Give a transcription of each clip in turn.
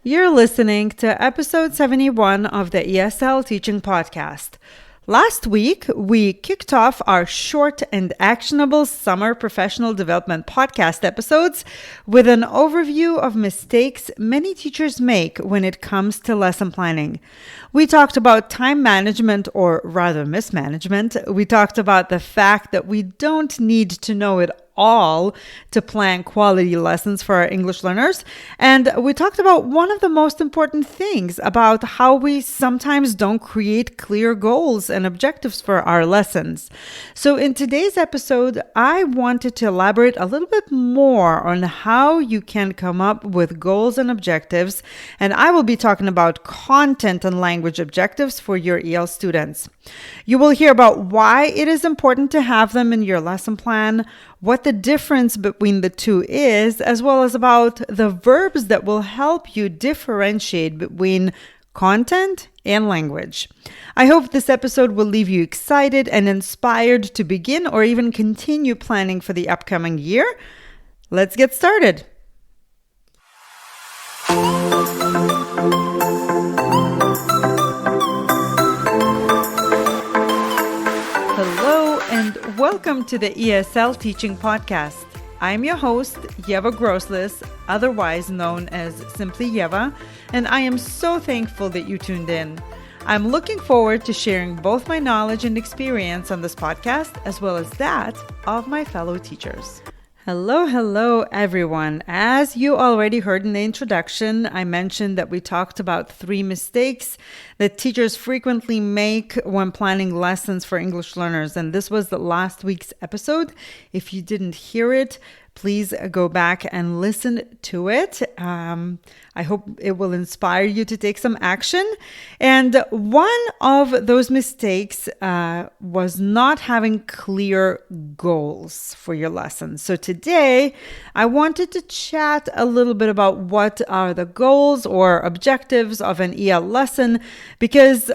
You're listening to episode 71 of the ESL Teaching Podcast. Last week, we kicked off our short and actionable summer professional development podcast episodes with an overview of mistakes many teachers make when it comes to lesson planning. We talked about time management, or rather mismanagement. We talked about the fact that we don't need to know it all to plan quality lessons for our English learners. And we talked about one of the most important things about how we sometimes don't create clear goals and objectives for our lessons. So in today's episode, I wanted to elaborate a little bit more on how you can come up with goals and objectives. And I will be talking about content and language objectives for your EL students. You will hear about why it is important to have them in your lesson plan, what the difference between the two is, as well as about the verbs that will help you differentiate between content and language. I hope this episode will leave you excited and inspired to begin or even continue planning for the upcoming year. Let's get started. Hello and welcome to the ESL Teaching Podcast. I'm your host, Yeva Groslis, otherwise known as simply Yeva, and I am so thankful that you tuned in. I'm looking forward to sharing both my knowledge and experience on this podcast, as well as that of my fellow teachers. Hello, everyone. As you already heard in the introduction, I mentioned that we talked about 3 mistakes that teachers frequently make when planning lessons for English learners. And this was the last week's episode. If you didn't hear it, please go back and listen to it. I hope it will inspire you to take some action. And one of those mistakes was not having clear goals for your lesson. So today, I wanted to chat a little bit about what are the goals or objectives of an EL lesson, because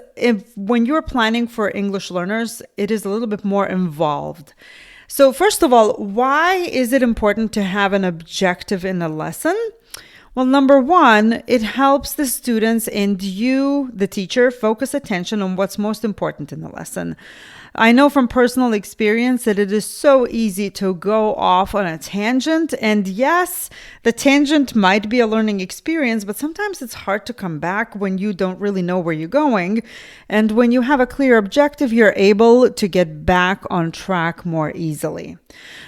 when you're planning for English learners, it is a little bit more involved. So first of all, why is it important to have an objective in a lesson? Well, number one, it helps the students and you, the teacher, focus attention on what's most important in the lesson. I know from personal experience that it is so easy to go off on a tangent. And yes, the tangent might be a learning experience, but sometimes it's hard to come back when you don't really know where you're going. And when you have a clear objective, you're able to get back on track more easily.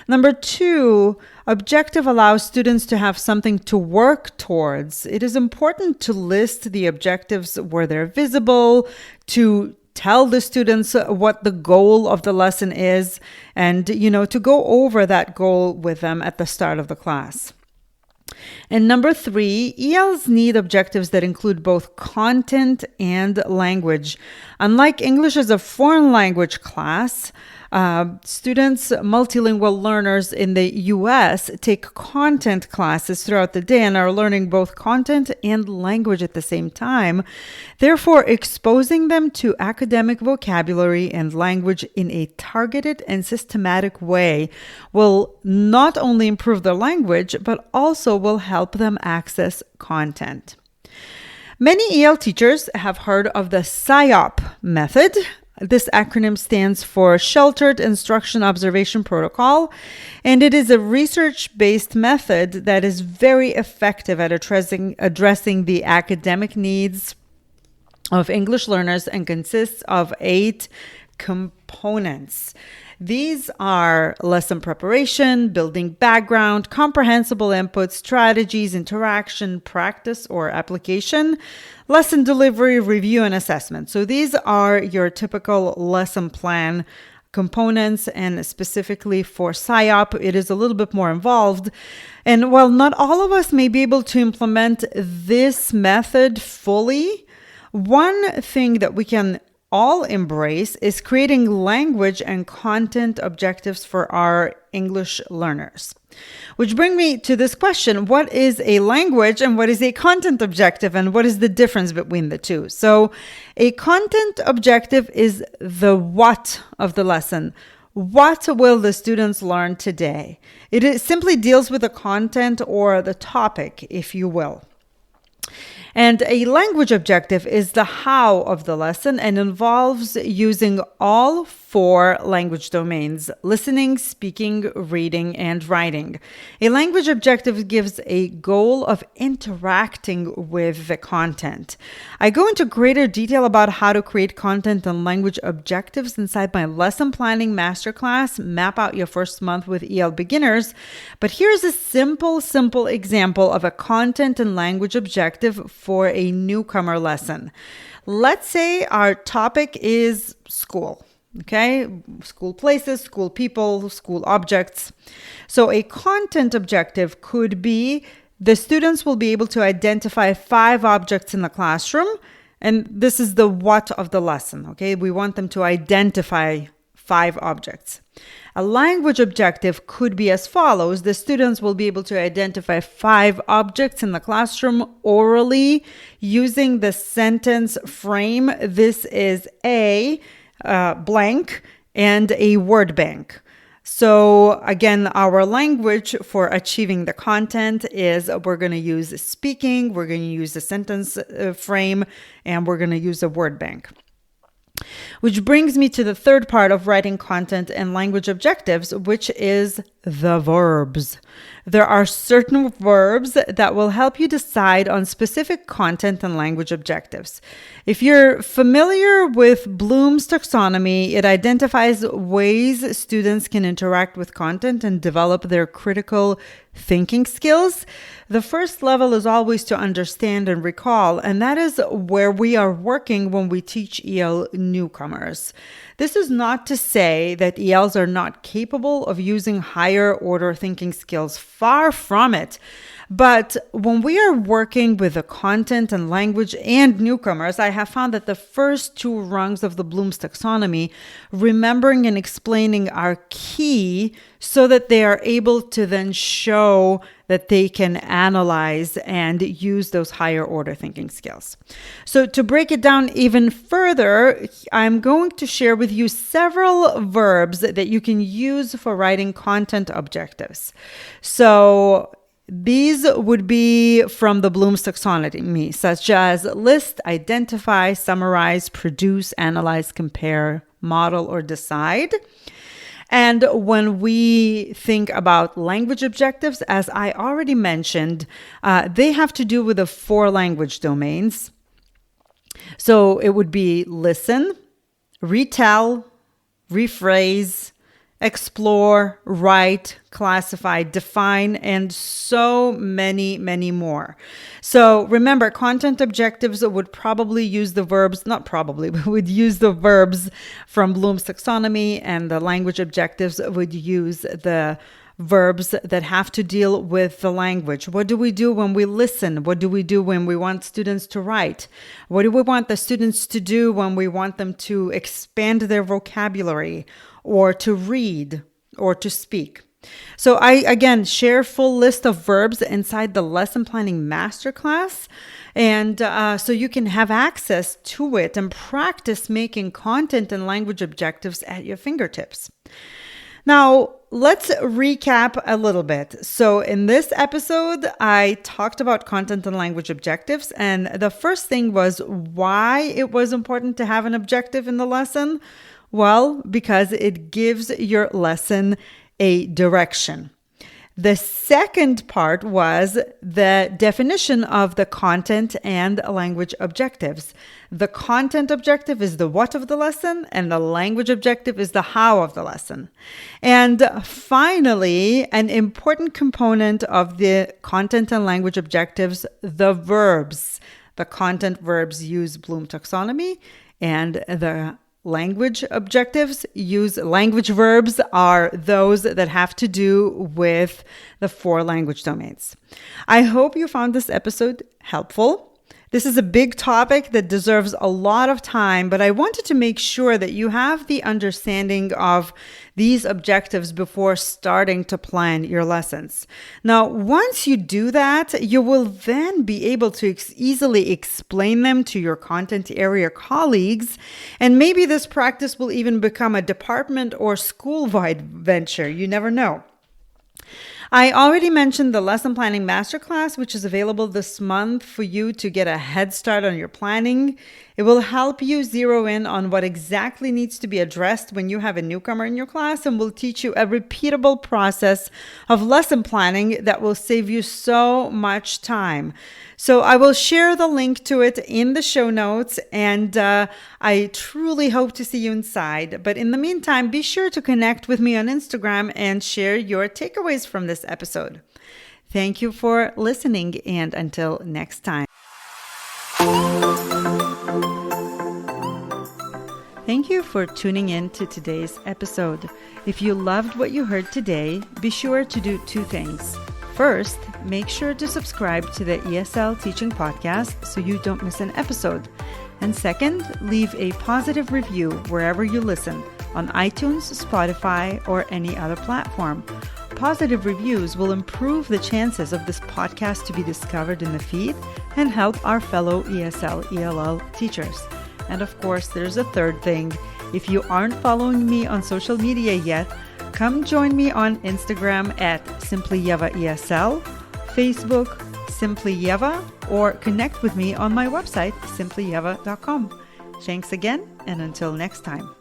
Number two, objective allows students to have something to work towards. It is important to list the objectives where they're visible, to tell the students what the goal of the lesson is, and, to go over that goal with them at the start of the class. And number 3, ELs need objectives that include both content and language. Unlike English as a foreign language class, students, multilingual learners in the US take content classes throughout the day and are learning both content and language at the same time. Therefore, exposing them to academic vocabulary and language in a targeted and systematic way will not only improve their language, but also will help them access content. Many EL teachers have heard of the SIOP method. This acronym stands for Sheltered Instruction Observation Protocol, and it is a research-based method that is very effective at addressing the academic needs of English learners and consists of 8 components. These are lesson preparation, building background, comprehensible input, strategies, interaction, practice or application, lesson delivery, review, and assessment. So these are your typical lesson plan components, and specifically for SIOP, it is a little bit more involved. And while not all of us may be able to implement this method fully, one thing that we can all embrace is creating language and content objectives for our English learners. Which brings me to this question: what is a language and what is a content objective, and what is the difference between the two? So a content objective is the what of the lesson. What will the students learn today? Simply deals with the content or the topic, if you will. And a language objective is the how of the lesson and involves using all 4 language domains: listening, speaking, reading, and writing. A language objective gives a goal of interacting with the content. I go into greater detail about how to create content and language objectives inside my lesson planning masterclass, Map Out Your First Month with EL Beginners. But here's a simple example of a content and language objective for a newcomer lesson. Let's say our topic is school. Okay, school places, school people, school objects. So a content objective could be the students will be able to identify 5 objects in the classroom. And this is the what of the lesson. Okay, we want them to identify 5 objects. A language objective could be as follows. The students will be able to identify 5 objects in the classroom orally using the sentence frame. This is a blank and a word bank. So again, our language for achieving the content is we're going to use speaking, we're going to use the sentence frame, and we're going to use a word bank. Which brings me to the third part of writing content and language objectives, which is the verbs. There are certain verbs that will help you decide on specific content and language objectives. If you're familiar with Bloom's taxonomy, it identifies ways students can interact with content and develop their critical thinking skills. The first level is always to understand and recall, and that is where we are working when we teach EL newcomers. This is not to say that ELs are not capable of using higher order thinking skills. Far from it. But when we are working with the content and language and newcomers, I have found that the first 2 rungs of the Bloom's taxonomy, remembering and explaining, are key so that they are able to then show that they can analyze and use those higher order thinking skills. So to break it down even further, I'm going to share with you several verbs that you can use for writing content objectives. So these would be from the Bloom's taxonomy, such as list, identify, summarize, produce, analyze, compare, model, or decide. And when we think about language objectives, as I already mentioned, they have to do with the 4 language domains. So it would be listen, retell, rephrase, explore, write, classify, define, and so many more. So remember, content objectives would probably use the verbs, not probably, but would use the verbs from Bloom's taxonomy, and the language objectives would use the verbs that have to deal with the language. What do we do when we listen? What do we do when we want students to write? What do we want the students to do when we want them to expand their vocabulary, or to read, or to speak? So I, again, share full list of verbs inside the lesson planning masterclass. And so you can have access to it and practice making content and language objectives at your fingertips. Now, let's recap a little bit. So in this episode, I talked about content and language objectives. And the first thing was why it was important to have an objective in the lesson. Well, because it gives your lesson a direction. The second part was the definition of the content and language objectives. The content objective is the what of the lesson, and the language objective is the how of the lesson. And finally, an important component of the content and language objectives, the verbs. The content verbs use Bloom taxonomy, and the language objectives use language verbs are those that have to do with the 4 language domains. I hope you found this episode helpful. This is a big topic that deserves a lot of time, but I wanted to make sure that you have the understanding of these objectives before starting to plan your lessons. Now, once you do that, you will then be able to easily explain them to your content area colleagues, and maybe this practice will even become a department or school-wide venture. You never know. I already mentioned the Lesson Planning Masterclass, which is available this month for you to get a head start on your planning. It will help you zero in on what exactly needs to be addressed when you have a newcomer in your class, and will teach you a repeatable process of lesson planning that will save you so much time. So I will share the link to it in the show notes, and I truly hope to see you inside. But in the meantime, be sure to connect with me on Instagram and share your takeaways from this episode. Thank you for listening, and until next time. Thank you for tuning in to today's episode. If you loved what you heard today, be sure to do two things. First, make sure to subscribe to the ESL Teaching Podcast so you don't miss an episode. And second, leave a positive review wherever you listen, on iTunes, Spotify, or any other platform. Positive reviews will improve the chances of this podcast to be discovered in the feed and help our fellow ESL, ELL teachers. And of course, there's a third thing. If you aren't following me on social media yet, come join me on Instagram at SimplyYevaESL, Facebook Simply Yeva, or connect with me on my website, simplyyeva.com. Thanks again, and until next time.